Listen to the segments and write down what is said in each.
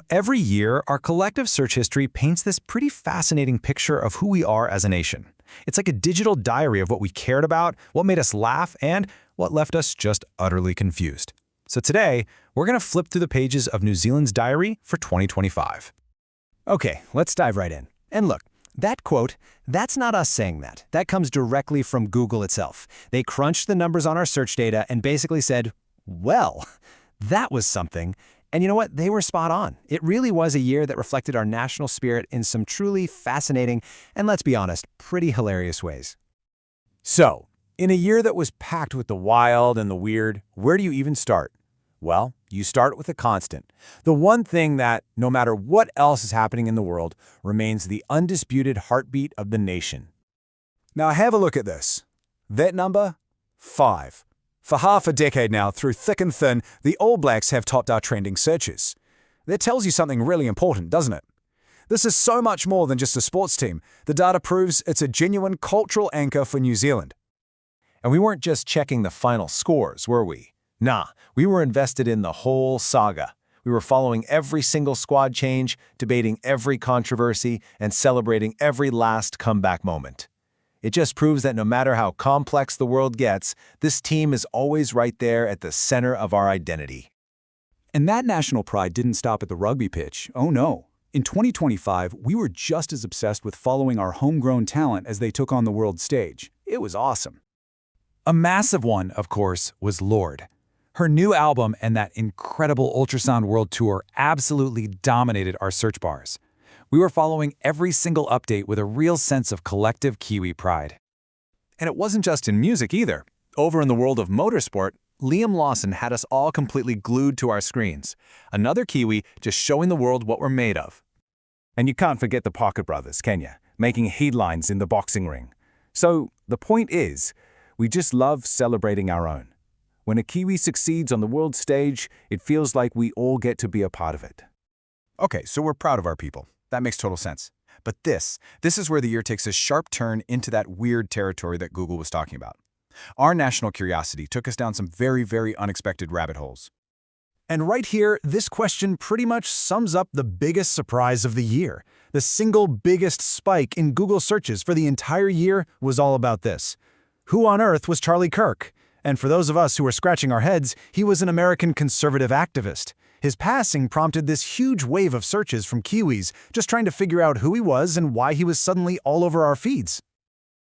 Every year, our collective search history paints this pretty fascinating picture of who we are as a nation. It's like a digital diary of what we cared about, what made us laugh, and what left us just utterly confused. So today, we're going to flip through the pages of New Zealand's diary for 2025. Okay, let's dive right in. And look, that quote, that's not us saying that. That comes directly from Google itself. They crunched the numbers on our search data and basically said, well, that was something. And you know what? They were spot on. It really was a year that reflected our national spirit in some truly fascinating and, let's be honest, pretty hilarious ways. So, in a year that was packed with the wild and the weird, where do you even start? Well, you start with a constant. The one thing that, no matter what else is happening in the world, remains the undisputed heartbeat of the nation. Now have a look at this. That number? 5. For half a decade now, through thick and thin, the All Blacks have topped our trending searches. That tells you something really important, doesn't it? This is so much more than just a sports team. The data proves it's a genuine cultural anchor for New Zealand. And we weren't just checking the final scores, were we? Nah, we were invested in the whole saga. We were following every single squad change, debating every controversy, and celebrating every last comeback moment. It just proves that no matter how complex the world gets, this team is always right there at the center of our identity. And that national pride didn't stop at the rugby pitch. Oh no. In 2025, we were just as obsessed with following our homegrown talent as they took on the world stage. It was awesome. A massive one, of course, was Lorde. Her new album and that incredible ultrasound world tour absolutely dominated our search bars. We were following every single update with a real sense of collective Kiwi pride. And it wasn't just in music either. Over in the world of motorsport, Liam Lawson had us all completely glued to our screens. Another Kiwi just showing the world what we're made of. And you can't forget the Parker brothers, can you? Making headlines in the boxing ring. So the point is, we just love celebrating our own. When a Kiwi succeeds on the world stage, it feels like we all get to be a part of it. Okay, so we're proud of our people. That makes total sense. But this is where the year takes a sharp turn into that weird territory that Google was talking about. Our national curiosity took us down some very, very unexpected rabbit holes. And right here, this question pretty much sums up the biggest surprise of the year. The single biggest spike in Google searches for the entire year was all about this. Who on earth was Charlie Kirk? And for those of us who were scratching our heads, he was an American conservative activist. His passing prompted this huge wave of searches from Kiwis, just trying to figure out who he was and why he was suddenly all over our feeds.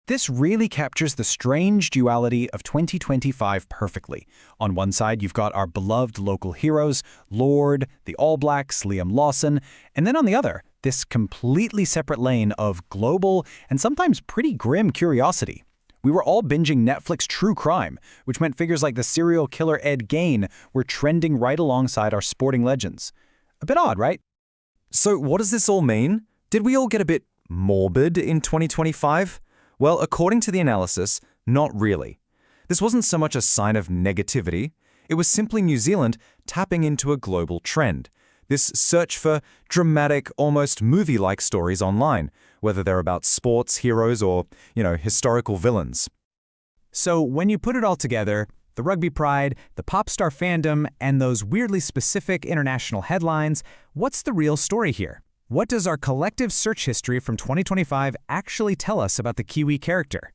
This really captures the strange duality of 2025 perfectly. On one side, you've got our beloved local heroes, Lorde, the All Blacks, Liam Lawson, and then on the other, this completely separate lane of global and sometimes pretty grim curiosity. We were all binging Netflix true crime, which meant figures like the serial killer Ed Gein were trending right alongside our sporting legends. A bit odd, right? So what does this all mean? Did we all get a bit morbid in 2025? Well, according to the analysis, not really. This wasn't so much a sign of negativity. It was simply New Zealand tapping into a global trend. This search for dramatic, almost movie-like stories online, whether they're about sports heroes or, historical villains. So when you put it all together, the rugby pride, the pop star fandom, and those weirdly specific international headlines, what's the real story here? What does our collective search history from 2025 actually tell us about the Kiwi character?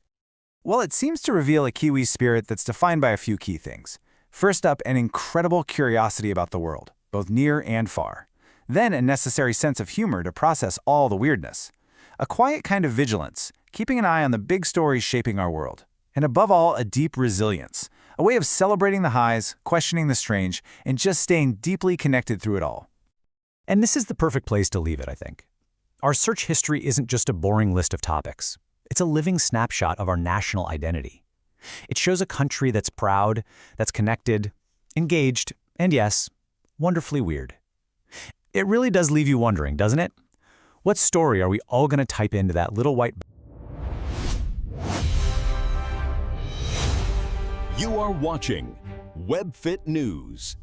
Well, it seems to reveal a Kiwi spirit that's defined by a few key things. First up, an incredible curiosity about the world, both near and far. Then a necessary sense of humor to process all the weirdness. A quiet kind of vigilance, keeping an eye on the big stories shaping our world. And above all, a deep resilience, a way of celebrating the highs, questioning the strange, and just staying deeply connected through it all. And this is the perfect place to leave it, I think. Our search history isn't just a boring list of topics. It's a living snapshot of our national identity. It shows a country that's proud, that's connected, engaged, and yes, wonderfully weird. It really does leave you wondering, doesn't it? What story are we all going to type into that little white... You are watching Webfit News.